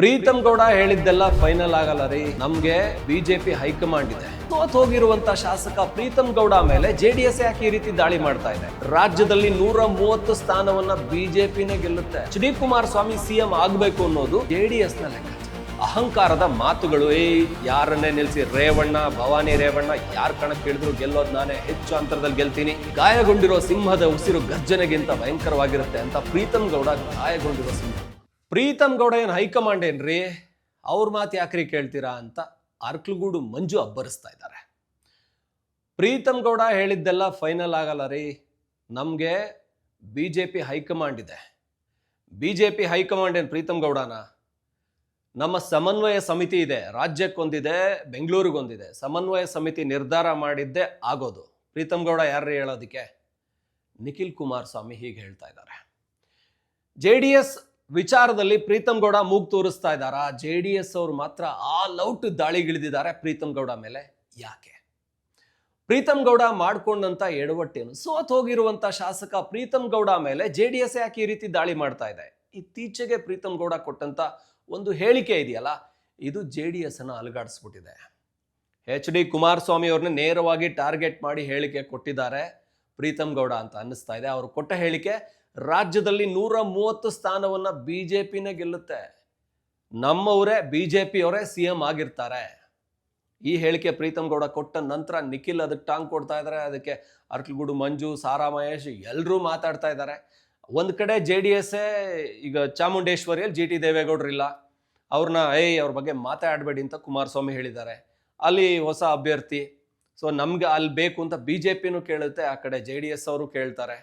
ಪ್ರೀತಮ್ ಗೌಡ ಹೇಳಿದ್ದೆಲ್ಲ ಫೈನಲ್ ಆಗಲ್ಲ ರೀ. ನಮ್ಗೆ ಬಿಜೆಪಿ ಹೈಕಮಾಂಡ್ ಇದೆ. ಸೋತ್ ಹೋಗಿರುವಂತ ಶಾಸಕ ಪ್ರೀತಮ್ ಗೌಡ ಮೇಲೆ ಜೆಡಿಎಸ್ ಯಾಕೆ ಈ ರೀತಿ ದಾಳಿ ಮಾಡ್ತಾ ಇದೆ? ರಾಜ್ಯದಲ್ಲಿ 130 ಸ್ಥಾನವನ್ನ ಬಿಜೆಪಿನೇ ಗೆಲ್ಲುತ್ತೆ. ಎಚ್.ಡಿ. ಕುಮಾರಸ್ವಾಮಿ ಸಿಎಂ ಆಗ್ಬೇಕು ಅನ್ನೋದು ಜೆಡಿಎಸ್ ನ ಲೆಕ್ಕ. ಅಹಂಕಾರದ ಮಾತುಗಳು. ಯಾರನ್ನೇ ನಿಲ್ಸಿ ರೇವಣ್ಣ, ಭವಾನಿ ರೇವಣ್ಣ ಯಾರ ಕಣಕ್ಕೆ ಹಿಡಿದ್ರು ಗೆಲ್ಲೋದು ನಾನೇ, ಹೆಚ್ಚು ಅಂತರದಲ್ಲಿ ಗೆಲ್ತೀನಿ, ಗಾಯಗೊಂಡಿರೋ ಸಿಂಹದ ಉಸಿರು ಗರ್ಜನೆಗಿಂತ ಭಯಂಕರವಾಗಿರುತ್ತೆ ಅಂತ ಪ್ರೀತಮ್ ಗೌಡ ಗಾಯಗೊಂಡಿರೋ ಸಿಂಹ. ಪ್ರೀತಮ್ ಗೌಡ ಏನು ಹೈಕಮಾಂಡ್ ಏನ್ರಿ, ಅವ್ರ ಮಾತು ಯಾಕ್ರಿ ಕೇಳ್ತೀರಾ ಅಂತ ಅರ್ಕಲಗೂಡು ಮಂಜು ಅಬ್ಬರಿಸ್ತಾ ಇದ್ದಾರೆ. ಪ್ರೀತಮ್ ಗೌಡ ಹೇಳಿದ್ದೆಲ್ಲ ಫೈನಲ್ ಆಗಲ್ಲ ರೀ. ನಮಗೆ ಬಿಜೆಪಿ ಹೈಕಮಾಂಡ್ ಇದೆ. ಬಿಜೆಪಿ ಹೈಕಮಾಂಡ್ ಏನು ಪ್ರೀತಮ್ ಗೌಡನ? ನಮ್ಮ ಸಮನ್ವಯ ಸಮಿತಿ ಇದೆ, ರಾಜ್ಯಕ್ಕೊಂದಿದೆ, ಬೆಂಗಳೂರಿಗೊಂದಿದೆ. ಸಮನ್ವಯ ಸಮಿತಿ ನಿರ್ಧಾರ ಮಾಡಿದ್ದೇ ಆಗೋದು. ಪ್ರೀತಮ್ ಗೌಡ ಯಾರು ಹೇಳೋದಕ್ಕೆ? ನಿಖಿಲ್ ಕುಮಾರಸ್ವಾಮಿ ಹೀಗೆ ಹೇಳ್ತಾ ಇದ್ದಾರೆ. ಜೆಡಿಎಸ್ ವಿಚಾರದಲ್ಲಿ ಪ್ರೀತಮ್ ಗೌಡ ಮೂಗ್ ತೋರಿಸ್ತಾ ಇದ್ದಾರಾ? ಜೆಡಿಎಸ್ ಅವರು ಮಾತ್ರ ಆಲ್ ಔಟ್ ದಾಳಿಗಿಳಿದಿದ್ದಾರೆ ಪ್ರೀತಮ್ ಗೌಡ ಮೇಲೆ. ಯಾಕೆ? ಪ್ರೀತಮ್ ಗೌಡ ಮಾಡ್ಕೊಂಡಂತ ಎಡವಟ್ಟೇನು? ಸೋತ್ ಹೋಗಿರುವಂತ ಶಾಸಕ ಪ್ರೀತಮ್ ಗೌಡ ಮೇಲೆ ಜೆಡಿಎಸ್ ಯಾಕೆ ಈ ರೀತಿ ದಾಳಿ ಮಾಡ್ತಾ ಇದೆ? ಇತ್ತೀಚೆಗೆ ಪ್ರೀತಮ್ ಗೌಡ ಕೊಟ್ಟಂತ ಒಂದು ಹೇಳಿಕೆ ಇದೆಯಲ್ಲ, ಇದು ಜೆಡಿಎಸ್ ಅನ್ನ ಅಲುಗಾಡಿಸ್ಬಿಟ್ಟಿದೆ. ಎಚ್.ಡಿ. ಕುಮಾರಸ್ವಾಮಿ ಅವ್ರನ್ನ ನೇರವಾಗಿ ಟಾರ್ಗೆಟ್ ಮಾಡಿ ಹೇಳಿಕೆ ಕೊಟ್ಟಿದ್ದಾರೆ ಪ್ರೀತಮ್ ಗೌಡ ಅಂತ ಅನ್ನಿಸ್ತಾ ಇದೆ. ಅವರು ಕೊಟ್ಟ ಹೇಳಿಕೆ, ರಾಜ್ಯದಲ್ಲಿ 130 ಸ್ಥಾನವನ್ನ ಬಿಜೆಪಿನೇ ಗೆಲ್ಲುತ್ತೆ, ನಮ್ಮವರೇ ಬಿಜೆಪಿಯವರೇ ಸಿಎಂ ಆಗಿರ್ತಾರೆ. ಈ ಹೇಳಿಕೆ ಪ್ರೀತಮ್ ಗೌಡ ಕೊಟ್ಟ ನಂತರ ನಿಖಿಲ್ ಅದಕ್ಕೆ ಟಾಂಗ್ ಕೊಡ್ತಾ ಇದ್ದಾರೆ. ಅದಕ್ಕೆ ಅರ್ಕಲಗೂಡು ಮಂಜು, ಸಾರಾ ಮಹೇಶ್ ಎಲ್ಲರೂ ಮಾತಾಡ್ತಾ ಇದ್ದಾರೆ. ಒಂದು ಕಡೆ ಜೆಡಿಎಸ್ ಈಗ ಚಾಮುಂಡೇಶ್ವರಿಯಲ್ಲಿ ಜಿ.ಟಿ. ದೇವೇಗೌಡರು ಇಲ್ಲ, ಅವ್ರನ್ನ ಅವ್ರ ಬಗ್ಗೆ ಮಾತಾಡಬೇಡಿ ಅಂತ ಕುಮಾರಸ್ವಾಮಿ ಹೇಳಿದ್ದಾರೆ. ಅಲ್ಲಿ ಹೊಸ ಅಭ್ಯರ್ಥಿ, ಸೊ ನಮ್ಗೆ ಅಲ್ಲಿ ಬೇಕು ಅಂತ ಬಿಜೆಪಿನೂ ಕೇಳುತ್ತೆ, ಆ ಕಡೆ ಜೆಡಿಎಸ್ ಅವರು ಕೇಳ್ತಾರೆ.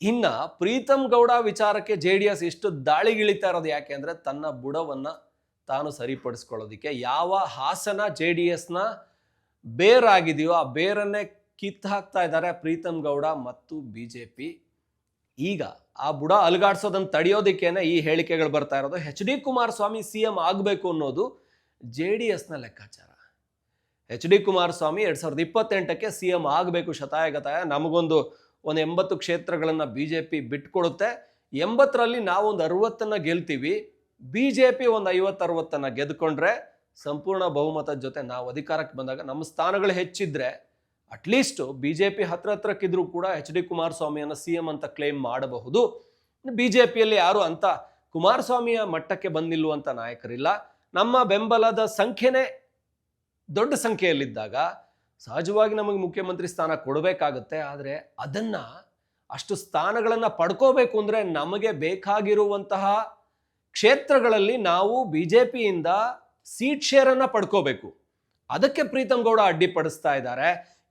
ಇನ್ನ ಪ್ರೀತಮ್ ಗೌಡ ವಿಚಾರಕ್ಕೆ ಜೆಡಿಎಸ್ ಇಷ್ಟು ದಾಳಿಗಿಳಿತಾ ಇರೋದು ಯಾಕೆ ಅಂದ್ರೆ, ತನ್ನ ಬುಡವನ್ನ ತಾನು ಸರಿಪಡಿಸ್ಕೊಳ್ಳೋದಿಕ್ಕೆ. ಯಾವ ಹಾಸನ ಜೆಡಿಎಸ್ನ ಬೇರಾಗಿದೆಯೋ ಆ ಬೇರನ್ನೇ ಕಿತ್ತು ಹಾಕ್ತಾ ಇದ್ದಾರೆ ಪ್ರೀತಮ್ ಗೌಡ ಮತ್ತು ಬಿಜೆಪಿ. ಈಗ ಆ ಬುಡ ಅಲುಗಾಡ್ಸೋದನ್ನು ತಡೆಯೋದಿಕ್ಕೇನೆ ಈ ಹೇಳಿಕೆಗಳು ಬರ್ತಾ ಇರೋದು. ಎಚ್.ಡಿ. ಕುಮಾರಸ್ವಾಮಿ ಸಿಎಂ ಆಗಬೇಕು ಅನ್ನೋದು ಜೆಡಿಎಸ್ನ ಲೆಕ್ಕಾಚಾರ. ಎಚ್.ಡಿ. ಕುಮಾರಸ್ವಾಮಿ 2028ಕ್ಕೆ ಸಿಎಂ ಆಗಬೇಕು ಶತಾಯಗತಾಯ. ನಮಗೊಂದು 80 ಕ್ಷೇತ್ರಗಳನ್ನ ಬಿಜೆಪಿ ಬಿಟ್ಕೊಡುತ್ತೆ. 80ರಲ್ಲಿ ನಾವೊಂದು 60ನ್ನ ಗೆಲ್ತೀವಿ. ಬಿಜೆಪಿ ಒಂದು 50-60ನ್ನ ಗೆದ್ಕೊಂಡ್ರೆ ಸಂಪೂರ್ಣ ಬಹುಮತದ ಜೊತೆ ನಾವು ಅಧಿಕಾರಕ್ಕೆ ಬಂದಾಗ ನಮ್ಮ ಸ್ಥಾನಗಳು ಹೆಚ್ಚಿದ್ರೆ ಅಟ್ಲೀಸ್ಟ್ ಬಿಜೆಪಿ ಹತ್ರಕ್ಕಿದ್ರು ಕೂಡ ಎಚ್.ಡಿ. ಕುಮಾರಸ್ವಾಮಿಯನ್ನ ಸಿಎಂ ಅಂತ ಕ್ಲೇಮ್ ಮಾಡಬಹುದು. ಬಿಜೆಪಿಯಲ್ಲಿ ಯಾರು ಅಂತ ಕುಮಾರಸ್ವಾಮಿಯ ಮಟ್ಟಕ್ಕೆ ಬಂದಿಲ್ಲುವಂತ ನಾಯಕರಿಲ್ಲ. ನಮ್ಮ ಬೆಂಬಲದ ಸಂಖ್ಯೆನೇ ದೊಡ್ಡ ಸಂಖ್ಯೆಯಲ್ಲಿದ್ದಾಗ ಸಹಜವಾಗಿ ನಮಗೆ ಮುಖ್ಯಮಂತ್ರಿ ಸ್ಥಾನ ಕೊಡಬೇಕಾಗುತ್ತೆ. ಆದರೆ ಅದನ್ನ ಅಷ್ಟು ಸ್ಥಾನಗಳನ್ನು ಪಡ್ಕೋಬೇಕು ಅಂದರೆ ನಮಗೆ ಬೇಕಾಗಿರುವಂತಹ ಕ್ಷೇತ್ರಗಳಲ್ಲಿ ನಾವು ಬಿಜೆಪಿಯಿಂದ ಸೀಟ್ ಶೇರನ್ನು ಪಡ್ಕೋಬೇಕು. ಅದಕ್ಕೆ ಪ್ರೀತಮ್ ಗೌಡ ಅಡ್ಡಿಪಡಿಸ್ತಾ ಇದ್ದಾರೆ.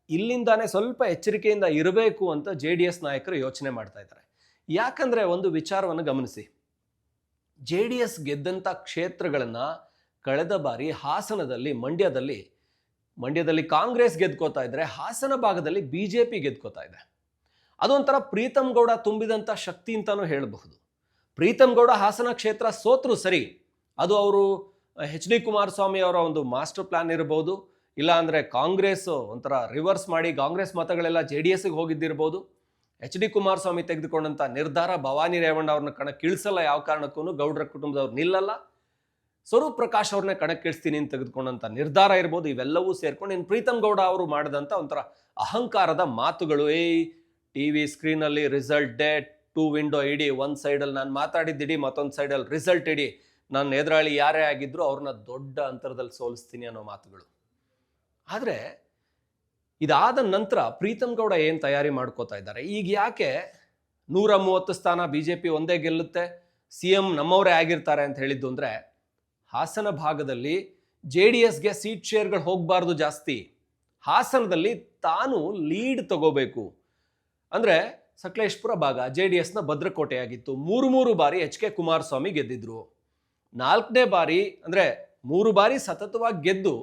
ಇಲ್ಲಿಂದಾನೇ ಸ್ವಲ್ಪ ಎಚ್ಚರಿಕೆಯಿಂದ ಇರಬೇಕು ಅಂತ ಜೆಡಿಎಸ್ ನಾಯಕರು ಯೋಚನೆ ಮಾಡ್ತಾ ಇದ್ದಾರೆ. ಯಾಕಂದ್ರೆ ಒಂದು ವಿಚಾರವನ್ನು ಗಮನಿಸಿ, ಜೆಡಿಎಸ್ ಗೆದ್ದಂಥ ಕ್ಷೇತ್ರಗಳನ್ನು ಕಳೆದ ಬಾರಿ ಹಾಸನದಲ್ಲಿ, ಮಂಡ್ಯದಲ್ಲಿ ಕಾಂಗ್ರೆಸ್ ಗೆದ್ಕೋತಾ ಇದ್ರೆ, ಹಾಸನ ಭಾಗದಲ್ಲಿ ಬಿಜೆಪಿ ಗೆದ್ಕೋತಾ ಇದೆ. ಅದೊಂಥರ ಪ್ರೀತಮ್ ಗೌಡ ತುಂಬಿದಂಥ ಶಕ್ತಿ ಅಂತಾನೂ ಹೇಳಬಹುದು. ಪ್ರೀತಮ್ ಗೌಡ ಹಾಸನ ಕ್ಷೇತ್ರ ಸೋತ್ರು ಸರಿ, ಅದು ಅವರು ಎಚ್.ಡಿ. ಕುಮಾರಸ್ವಾಮಿ ಅವರ ಒಂದು ಮಾಸ್ಟರ್ ಪ್ಲಾನ್ ಇರಬಹುದು, ಇಲ್ಲ ಅಂದರೆ ಕಾಂಗ್ರೆಸ್ ಒಂಥರ ರಿವರ್ಸ್ ಮಾಡಿ ಕಾಂಗ್ರೆಸ್ ಮತಗಳೆಲ್ಲ ಜೆಡಿಎಸ್ಗೆ ಹೋಗಿದ್ದಿರ್ಬೋದು. ಎಚ್.ಡಿ. ಕುಮಾರಸ್ವಾಮಿ ತೆಗೆದುಕೊಂಡಂಥ ನಿರ್ಧಾರ, ಭವಾನಿ ರೇವಣ್ಣ ಅವ್ರನ್ನ ಕಣಕ್ಕಿಳಿಸಲ್ಲ, ಯಾವ ಕಾರಣಕ್ಕೂ ಗೌಡ್ರ ಕುಟುಂಬದವ್ರು ನಿಲ್ಲಲ್ಲ, ಸ್ವರೂಪ್ ಪ್ರಕಾಶ್ ಅವ್ರನ್ನೇ ಕಣಕ್ಕಿಳಿಸ್ತೀನಿ ಅಂತ ತೆಗೆದುಕೊಂಡಂಥ ನಿರ್ಧಾರ ಇರ್ಬೋದು. ಇವೆಲ್ಲವೂ ಸೇರ್ಕೊಂಡು ಇನ್ನು ಪ್ರೀತಮ್ ಗೌಡ ಅವರು ಮಾಡಿದಂಥ ಒಂಥರ ಅಹಂಕಾರದ ಮಾತುಗಳು. ಟಿವಿ ಸ್ಕ್ರೀನಲ್ಲಿ ರಿಸಲ್ಟ್ ಡೇಟ್ 2 ವಿಂಡೋ ಇಡಿ, ಒಂದು ಸೈಡಲ್ಲಿ ನಾನು ಮಾತಾಡಿದ್ದಿಡಿ, ಮತ್ತೊಂದು ಸೈಡಲ್ಲಿ ರಿಸಲ್ಟ್ ಇಡಿ, ನಾನು ಎದುರಾಳಿ ಯಾರೇ ಆಗಿದ್ರು ಅವ್ರನ್ನ ದೊಡ್ಡ ಅಂತರದಲ್ಲಿ ಸೋಲಿಸ್ತೀನಿ ಅನ್ನೋ ಮಾತುಗಳು. ಆದರೆ ಇದಾದ ನಂತರ ಪ್ರೀತಮ್ ಗೌಡ ಏನು ತಯಾರಿ ಮಾಡ್ಕೋತಾ ಇದ್ದಾರೆ? ಈಗ ಯಾಕೆ 130 ಸ್ಥಾನ ಬಿಜೆಪಿ ಒಂದೇ ಗೆಲ್ಲುತ್ತೆ, ಸಿಎಂ ನಮ್ಮವರೇ ಆಗಿರ್ತಾರೆ ಅಂತ ಹೇಳಿದ್ದು ಅಂದರೆ, ಹಾಸನ ಭಾಗದಲ್ಲಿ ಜೆಡಿಎಸ್ಗೆ ಸೀಟ್ ಶೇರ್ಗಳು ಹೋಗಬಾರ್ದು ಜಾಸ್ತಿ. ಹಾಸನದಲ್ಲಿ ತಾನು ಲೀಡ್ ತಗೋಬೇಕು. ಅಂದರೆ ಸಕಲೇಶ್ಪುರ ಭಾಗ ಜೆಡಿಎಸ್ನ ಭದ್ರಕೋಟೆಯಾಗಿತ್ತು. 3 ಬಾರಿ ಎಚ್.ಕೆ. ಕುಮಾರಸ್ವಾಮಿ ಗೆದ್ದಿದ್ರು. 4ನೇ ಬಾರಿ ಅಂದರೆ 3 ಬಾರಿ ಸತತವಾಗಿ ಗೆದ್ದು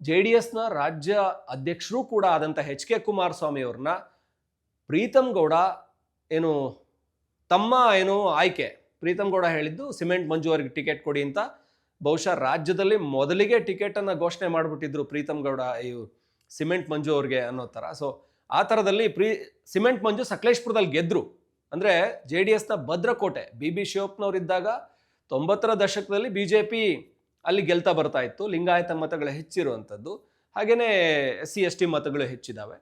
ಜೆಡಿಎಸ್ನ ರಾಜ್ಯ ಅಧ್ಯಕ್ಷರು ಕೂಡ ಆದಂಥ ಎಚ್.ಕೆ. ಕುಮಾರಸ್ವಾಮಿ ಅವ್ರನ್ನ ಪ್ರೀತಮ್ ಗೌಡ ತಮ್ಮ ಆಯ್ಕೆ. ಪ್ರೀತಮ್ ಗೌಡ ಹೇಳಿದ್ದು ಸಿಮೆಂಟ್ ಮಂಜು ಅವರಿಗೆ ಟಿಕೆಟ್ ಕೊಡಿ ಅಂತ. ಬಹುಶಃ ರಾಜ್ಯದಲ್ಲಿ ಮೊದಲಿಗೆ ಟಿಕೆಟನ್ನು ಘೋಷಣೆ ಮಾಡಿಬಿಟ್ಟಿದ್ರು ಪ್ರೀತಮ್ ಗೌಡ ಸಿಮೆಂಟ್ ಮಂಜು ಅವ್ರಿಗೆ ಅನ್ನೋ ಥರ. ಸೊ ಆ ಥರದಲ್ಲಿ ಸಿಮೆಂಟ್ ಮಂಜು ಸಕಲೇಶ್ಪುರದಲ್ಲಿ ಗೆದ್ರು. ಅಂದರೆ ಜೆ ಡಿ ಎಸ್ನ ಭದ್ರಕೋಟೆ, ಬಿ ಶಿವಪ್ಪನವರಿದ್ದಾಗ 90ರ ದಶಕದಲ್ಲಿ ಬಿಜೆಪಿ ಅಲ್ಲಿ ಗೆಲ್ತಾ ಬರ್ತಾ ಇತ್ತು, ಲಿಂಗಾಯತ ಮತಗಳು ಹೆಚ್ಚಿರುವಂಥದ್ದು, ಹಾಗೇನೆ SC ST ಮತಗಳು ಹೆಚ್ಚಿದಾವೆ.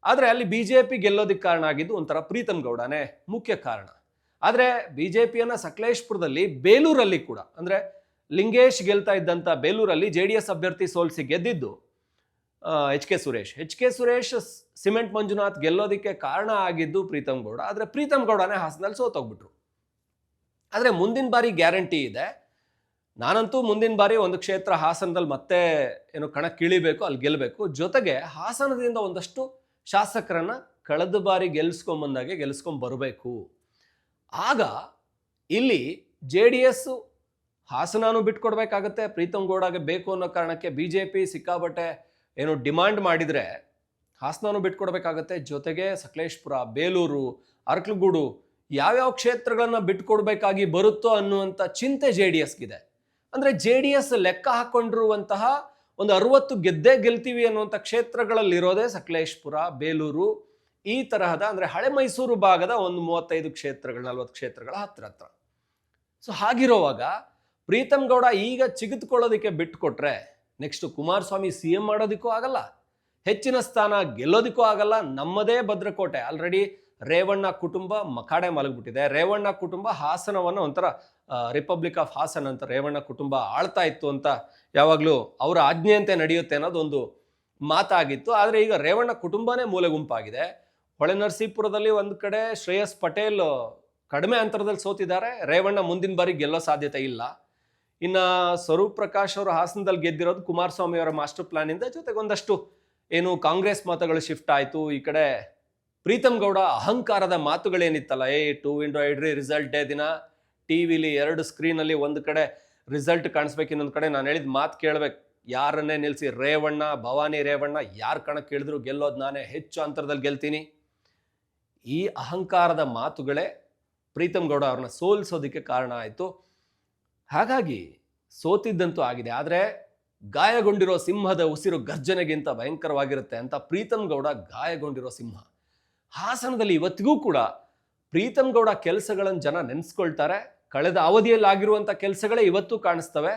ಆದರೆ ಅಲ್ಲಿ ಬಿಜೆಪಿ ಗೆಲ್ಲೋದಕ್ಕೆ ಕಾರಣ ಆಗಿದ್ದು ಒಂಥರ ಪ್ರೀತಮ್ ಗೌಡನೇ ಮುಖ್ಯ ಕಾರಣ. ಆದರೆ ಬಿಜೆಪಿಯನ್ನ ಸಕಲೇಶ್ಪುರದಲ್ಲಿ, ಬೇಲೂರಲ್ಲಿ ಕೂಡ, ಅಂದ್ರೆ ಲಿಂಗೇಶ್ ಗೆಲ್ತಾ ಇದ್ದಂಥ ಬೇಲೂರಲ್ಲಿ JDS ಅಭ್ಯರ್ಥಿ ಸೋಲಿಸಿ ಗೆದ್ದಿದ್ದು HK ಸುರೇಶ್. ಸಿಮೆಂಟ್ ಮಂಜುನಾಥ್ ಗೆಲ್ಲೋದಕ್ಕೆ ಕಾರಣ ಆಗಿದ್ದು ಪ್ರೀತಮ್ ಗೌಡ. ಆದರೆ ಪ್ರೀತಮ್ ಗೌಡನೇ ಹಾಸನದಲ್ಲಿ ಸೋತೋಗ್ಬಿಟ್ರು. ಆದರೆ ಮುಂದಿನ ಬಾರಿ ಗ್ಯಾರಂಟಿ ಇದೆ. ನಾನಂತೂ ಮುಂದಿನ ಬಾರಿ ಒಂದು ಕ್ಷೇತ್ರ ಹಾಸನದಲ್ಲಿ ಮತ್ತೆ ಕಣಕ್ಕಿಳಿಬೇಕು, ಅಲ್ಲಿ ಗೆಲ್ಲಬೇಕು. ಜೊತೆಗೆ ಹಾಸನದಿಂದ ಒಂದಷ್ಟು ಶಾಸಕರನ್ನ ಕಳೆದ ಬಾರಿ ಗೆಲ್ಸ್ಕೊಂಬಂದಾಗೆ ಗೆಲ್ಸ್ಕೊಂಬರ್ಬೇಕು. ಆಗ ಇಲ್ಲಿ JDS ಹಾಸನೂ ಬಿಟ್ಕೊಡ್ಬೇಕಾಗತ್ತೆ. ಪ್ರೀತಮ್ ಗೌಡಗೆ ಬೇಕು ಅನ್ನೋ ಕಾರಣಕ್ಕೆ ಬಿಜೆಪಿ ಸಿಕ್ಕಾಬಟ್ಟೆ ಡಿಮಾಂಡ್ ಮಾಡಿದ್ರೆ ಹಾಸನೂ ಬಿಟ್ಕೊಡ್ಬೇಕಾಗತ್ತೆ. ಜೊತೆಗೆ ಸಕಲೇಶ್ಪುರ, ಬೇಲೂರು, ಅರ್ಕಲಗೂಡು ಯಾವ್ಯಾವ ಕ್ಷೇತ್ರಗಳನ್ನ ಬಿಟ್ಕೊಡ್ಬೇಕಾಗಿ ಬರುತ್ತೋ ಅನ್ನುವಂಥ ಚಿಂತೆ JDSಗಿದೆ. ಅಂದ್ರೆ JDS ಲೆಕ್ಕ ಹಾಕೊಂಡಿರುವಂತಹ ಒಂದು 60 ಗೆದ್ದೇ ಗೆಲ್ತೀವಿ ಅನ್ನುವಂಥ ಕ್ಷೇತ್ರಗಳಲ್ಲಿರೋದೇ ಸಕಲೇಶ್ಪುರ, ಬೇಲೂರು, ಈ ತರಹದ ಅಂದ್ರೆ ಹಳೆ ಮೈಸೂರು ಭಾಗದ ಒಂದು 35 ಕ್ಷೇತ್ರಗಳು, 40 ಕ್ಷೇತ್ರಗಳ ಹತ್ರ. ಸೊ ಹಾಗಿರುವಾಗ ಪ್ರೀತಮ್ ಗೌಡ ಈಗ ಚಿಗಿತ್ಕೊಳ್ಳೋದಕ್ಕೆ ಬಿಟ್ಕೊಟ್ರೆ ನೆಕ್ಸ್ಟ್ ಕುಮಾರಸ್ವಾಮಿ CM ಮಾಡೋದಕ್ಕೂ ಆಗಲ್ಲ, ಹೆಚ್ಚಿನ ಸ್ಥಾನ ಗೆಲ್ಲೋದಕ್ಕೂ ಆಗಲ್ಲ. ನಮ್ಮದೇ ಭದ್ರಕೋಟೆ, ಆಲ್ರೆಡಿ ರೇವಣ್ಣ ಕುಟುಂಬ ಮಕಾಡೆ ಮಲಗ್ಬಿಟ್ಟಿದೆ. ರೇವಣ್ಣ ಕುಟುಂಬ ಹಾಸನವನ್ನು ಒಂಥರ ರಿಪಬ್ಲಿಕ್ ಆಫ್ ಹಾಸನ್ ಅಂತ ರೇವಣ್ಣ ಕುಟುಂಬ ಆಳ್ತಾ ಇತ್ತು ಅಂತ ಯಾವಾಗಲೂ ಅವರ ಆಜ್ಞೆಯಂತೆ ನಡೆಯುತ್ತೆ ಅನ್ನೋದೊಂದು ಮಾತಾಗಿತ್ತು. ಆದರೆ ಈಗ ರೇವಣ್ಣ ಕುಟುಂಬನೇ ಮೂಲೆ ಗುಂಪಾಗಿದೆ. ಹೊಳೆನರಸೀಪುರದಲ್ಲಿ ಒಂದು ಕಡೆ ಶ್ರೇಯಸ್ ಪಟೇಲ್ ಕಡಿಮೆ ಅಂತರದಲ್ಲಿ ಸೋತಿದ್ದಾರೆ. ರೇವಣ್ಣ ಮುಂದಿನ ಬಾರಿ ಗೆಲ್ಲೋ ಸಾಧ್ಯತೆ ಇಲ್ಲ. ಇನ್ನು ಸ್ವರೂಪ್ ಪ್ರಕಾಶ್ ಅವರು ಹಾಸನದಲ್ಲಿ ಗೆದ್ದಿರೋದು ಕುಮಾರಸ್ವಾಮಿ ಅವರ ಮಾಸ್ಟರ್ ಪ್ಲಾನ್ ಇಂದ. ಜೊತೆಗೆ ಒಂದಷ್ಟು ಕಾಂಗ್ರೆಸ್ ಮತಗಳು ಶಿಫ್ಟ್ ಆಯಿತು. ಈ ಕಡೆ ಪ್ರೀತಮ್ ಗೌಡ ಅಹಂಕಾರದ ಮಾತುಗಳೇನಿತ್ತಲ್ಲ, 2 ವಿಂಡೋ ಇಡ್ರಿ, ರಿಸಲ್ಟ್ ಡೇ ದಿನ ಟಿವಿಲಿ 2 ಸ್ಕ್ರೀನಲ್ಲಿ ಒಂದು ಕಡೆ ರಿಸಲ್ಟ್ ಕಾಣಿಸ್ಬೇಕು, ಇನ್ನೊಂದು ಕಡೆ ನಾನು ಹೇಳಿದ ಮಾತು ಕೇಳಬೇಕು, ಯಾರನ್ನೇ ನಿಲ್ಲಿಸಿ ರೇವಣ್ಣ, ಭವಾನಿ ರೇವಣ್ಣ ಯಾರು ಕಣಕ್ಕೆ ಇಳಿದ್ರು ಗೆಲ್ಲೋದು ನಾನೇ, ಹೆಚ್ಚು ಅಂತರದಲ್ಲಿ ಗೆಲ್ತೀನಿ. ಈ ಅಹಂಕಾರದ ಮಾತುಗಳೇ ಪ್ರೀತಮ್ ಗೌಡ ಅವ್ರನ್ನ ಸೋಲಿಸೋದಕ್ಕೆ ಕಾರಣ ಆಯಿತು. ಹಾಗಾಗಿ ಸೋತಿದ್ದಂತೂ ಆಗಿದೆ. ಆದರೆ ಗಾಯಗೊಂಡಿರೋ ಸಿಂಹದ ಉಸಿರು ಗರ್ಜನೆಗಿಂತ ಭಯಂಕರವಾಗಿರುತ್ತೆ ಅಂತ ಪ್ರೀತಮ್ ಗೌಡ ಗಾಯಗೊಂಡಿರೋ ಸಿಂಹ. ಹಾಸನದಲ್ಲಿ ಇವತ್ತಿಗೂ ಕೂಡ ಪ್ರೀತಮ್ ಗೌಡ ಕೆಲಸಗಳನ್ನು ಜನ ನೆನೆಸ್ಕೊಳ್ತಾರೆ. ಕಳೆದ ಅವಧಿಯಲ್ಲಿ ಆಗಿರುವಂಥ ಕೆಲಸಗಳೇ ಇವತ್ತು ಕಾಣಿಸ್ತವೆ.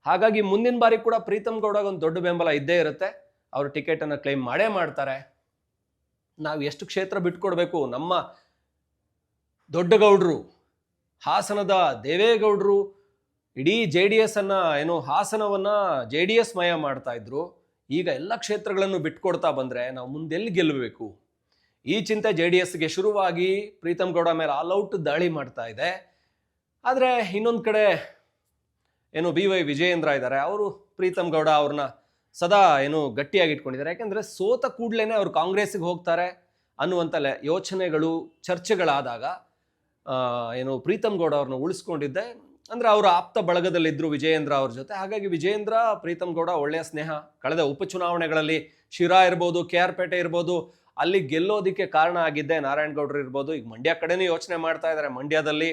ಹಾಗಾಗಿ ಮುಂದಿನ ಬಾರಿ ಕೂಡ ಪ್ರೀತಮ್ ಗೌಡಗೆ ಒಂದು ದೊಡ್ಡ ಬೆಂಬಲ ಇದ್ದೇ ಇರುತ್ತೆ. ಅವರು ಟಿಕೆಟನ್ನು ಕ್ಲೈಮ್ ಮಾಡೇ ಮಾಡ್ತಾರೆ. ನಾವು ಎಷ್ಟು ಕ್ಷೇತ್ರ ಬಿಟ್ಕೊಡ್ಬೇಕು, ನಮ್ಮ ದೊಡ್ಡಗೌಡರು, ಹಾಸನದ ದೇವೇಗೌಡರು ಇಡೀ JDS ಅನ್ನ ಹಾಸನವನ್ನ JDS ಮಯ ಮಾಡ್ತಾ ಇದ್ರು. ಈಗ ಎಲ್ಲ ಕ್ಷೇತ್ರಗಳನ್ನು ಬಿಟ್ಕೊಡ್ತಾ ಬಂದ್ರೆ ನಾವು ಮುಂದೆಲ್ಲಿ ಗೆಲ್ಲಬೇಕು? ಈ ಚಿಂತೆ JDSಗೆ ಶುರುವಾಗಿ ಪ್ರೀತಮ್ ಗೌಡ ಮೇಲೆ ಆಲ್ ಔಟ್ ದಾಳಿ ಮಾಡ್ತಾ ಇದೆ. ಆದರೆ ಇನ್ನೊಂದು ಕಡೆ BY ವಿಜಯೇಂದ್ರ ಇದ್ದಾರೆ. ಅವರು ಪ್ರೀತಮ್ ಗೌಡ ಅವ್ರನ್ನ ಸದಾ ಗಟ್ಟಿಯಾಗಿ ಇಟ್ಕೊಂಡಿದ್ದಾರೆ. ಯಾಕೆಂದ್ರೆ ಸೋತ ಕೂಡ್ಲೇನೆ ಅವ್ರು ಕಾಂಗ್ರೆಸ್ಗೆ ಹೋಗ್ತಾರೆ ಅನ್ನುವಂಥ ಯೋಚನೆಗಳು, ಚರ್ಚೆಗಳಾದಾಗ ಪ್ರೀತಮ್ ಗೌಡ ಅವ್ರನ್ನ ಉಳಿಸ್ಕೊಂಡಿದ್ದೆ. ಅಂದ್ರೆ ಅವರ ಆಪ್ತ ಬಳಗದಲ್ಲಿದ್ರು ವಿಜಯೇಂದ್ರ ಅವ್ರ ಜೊತೆ. ಹಾಗಾಗಿ ವಿಜಯೇಂದ್ರ ಪ್ರೀತಮ್ ಗೌಡ ಒಳ್ಳೆಯ ಸ್ನೇಹ. ಕಳೆದ ಉಪಚುನಾವಣೆಗಳಲ್ಲಿ ಶಿರಾ ಇರ್ಬೋದು, KR ಪೇಟೆ ಇರ್ಬೋದು, ಅಲ್ಲಿ ಗೆಲ್ಲೋದಿಕ್ಕೆ ಕಾರಣ ಆಗಿದ್ದೆ ನಾರಾಯಣಗೌಡರು ಇರ್ಬೋದು. ಈಗ ಮಂಡ್ಯ ಕಡೆನೂ ಯೋಚನೆ ಮಾಡ್ತಾ ಇದ್ದಾರೆ. ಮಂಡ್ಯದಲ್ಲಿ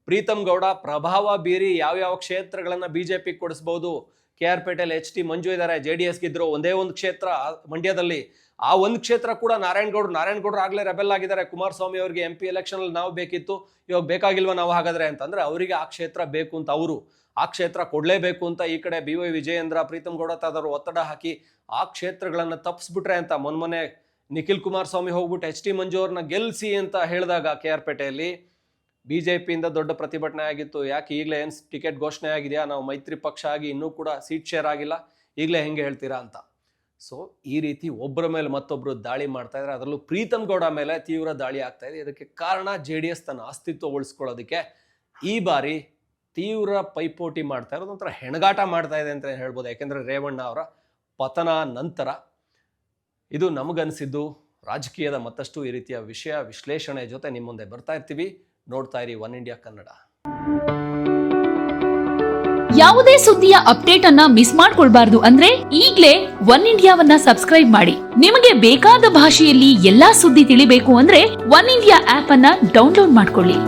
ಪ್ರೀತಮ್ ಗೌಡ ಪ್ರಭಾವ ಬೀರಿ ಯಾವ್ಯಾವ ಕ್ಷೇತ್ರಗಳನ್ನ ಬಿಜೆಪಿ ಕೊಡಿಸ್ಬೋದು. KR ಪೇಟೆಯಲ್ಲಿ HT ಮಂಜು ಇದ್ದಾರೆ, JDS ಗಿದ್ರು ಒಂದೇ ಒಂದು ಕ್ಷೇತ್ರ ಮಂಡ್ಯದಲ್ಲಿ. ಆ ಒಂದು ಕ್ಷೇತ್ರ ಕೂಡ ನಾರಾಯಣಗೌಡರು ಆಗ್ಲೇ ರೆಬೆಲ್ ಆಗಿದ್ದಾರೆ. ಕುಮಾರಸ್ವಾಮಿ ಅವರಿಗೆ MP ಎಲೆಕ್ಷನ್ ಅಲ್ಲಿ ನಾವು ಬೇಕಿತ್ತು, ಇವಾಗ ಬೇಕಾಗಿಲ್ವಾ ನಾವು ಹಾಗಾದ್ರೆ ಅಂತಂದ್ರೆ ಅವರಿಗೆ ಆ ಕ್ಷೇತ್ರ ಬೇಕು ಅಂತ, ಅವರು ಆ ಕ್ಷೇತ್ರ ಕೊಡ್ಲೇಬೇಕು ಅಂತ ಈ ಕಡೆ BY ವಿಜಯೇಂದ್ರ, ಪ್ರೀತಮ್ ಗೌಡ ತಾದವರು ಒತ್ತಡ ಹಾಕಿ ಆ ಕ್ಷೇತ್ರಗಳನ್ನ ತಪ್ಪಿಸ್ಬಿಟ್ರೆ ಅಂತ ಮೊನ್ನೆ ನಿಖಿಲ್ ಕುಮಾರಸ್ವಾಮಿ ಹೋಗ್ಬಿಟ್ಟು HT ಮಂಜು ಅವ್ರನ್ನ ಗೆಲ್ಸಿ ಅಂತ ಹೇಳಿದಾಗ KR ಪೇಟೆಯಲ್ಲಿ ಬಿಜೆಪಿಯಿಂದ ದೊಡ್ಡ ಪ್ರತಿಭಟನೆ ಆಗಿತ್ತು. ಯಾಕೆ ಈಗಲೇ ಏನು ಟಿಕೆಟ್ ಘೋಷಣೆ ಆಗಿದೆಯಾ, ನಾವು ಮೈತ್ರಿ ಪಕ್ಷ ಆಗಿ ಇನ್ನೂ ಕೂಡ ಸೀಟ್ ಶೇರ್ ಆಗಿಲ್ಲ, ಈಗಲೇ ಹೆಂಗೆ ಹೇಳ್ತೀರಾ ಅಂತ. ಸೊ ಈ ರೀತಿ ಒಬ್ಬರ ಮೇಲೆ ಮತ್ತೊಬ್ಬರು ದಾಳಿ ಮಾಡ್ತಾ ಇದ್ದಾರೆ. ಅದರಲ್ಲೂ ಪ್ರೀತಮ್ ಗೌಡ ಮೇಲೆ ತೀವ್ರ ದಾಳಿ ಆಗ್ತಾ ಇದೆ. ಇದಕ್ಕೆ ಕಾರಣ JDS ತನ್ನ ಅಸ್ತಿತ್ವ ಉಳಿಸ್ಕೊಳ್ಳೋದಕ್ಕೆ ಈ ಬಾರಿ ತೀವ್ರ ಪೈಪೋಟಿ ಮಾಡ್ತಾ ಇರೋದು, ಒಂಥರ ಹೆಣಗಾಟ ಮಾಡ್ತಾ ಇದೆ ಅಂತ ಹೇಳ್ಬೋದು. ಯಾಕೆಂದ್ರೆ ರೇವಣ್ಣ ಅವರ ಪತನ ನಂತರ ಇದು ನಮಗನ್ಸಿದ್ದು. ರಾಜಕೀಯದ ಮತ್ತಷ್ಟು ಈ ರೀತಿಯ ವಿಷಯ ವಿಶ್ಲೇಷಣೆ ಜೊತೆ ನಿಮ್ಮ ಮುಂದೆ ಬರ್ತಾ ಇರ್ತೀವಿ. ನೋಡ್ತಾ ಇರಿ ಒನ್ ಇಂಡಿಯಾ ಕನ್ನಡ. ಯಾವುದೇ ಸುದ್ದಿಯ ಅಪ್ಡೇಟ್ ಅನ್ನ ಮಿಸ್ ಮಾಡ್ಕೊಳ್ಬಾರ್ದು ಅಂದ್ರೆ ಈಗ್ಲೇ ಒನ್ ಇಂಡಿಯಾವನ್ನ ಸಬ್ಸ್ಕ್ರೈಬ್ ಮಾಡಿ. ನಿಮಗೆ ಬೇಕಾದ ಭಾಷೆಯಲ್ಲಿ ಎಲ್ಲಾ ಸುದ್ದಿ ತಿಳಿಬೇಕು ಅಂದ್ರೆ ಒನ್ ಇಂಡಿಯಾ ಆಪ್ ಅನ್ನ ಡೌನ್ಲೋಡ್ ಮಾಡ್ಕೊಳ್ಳಿ.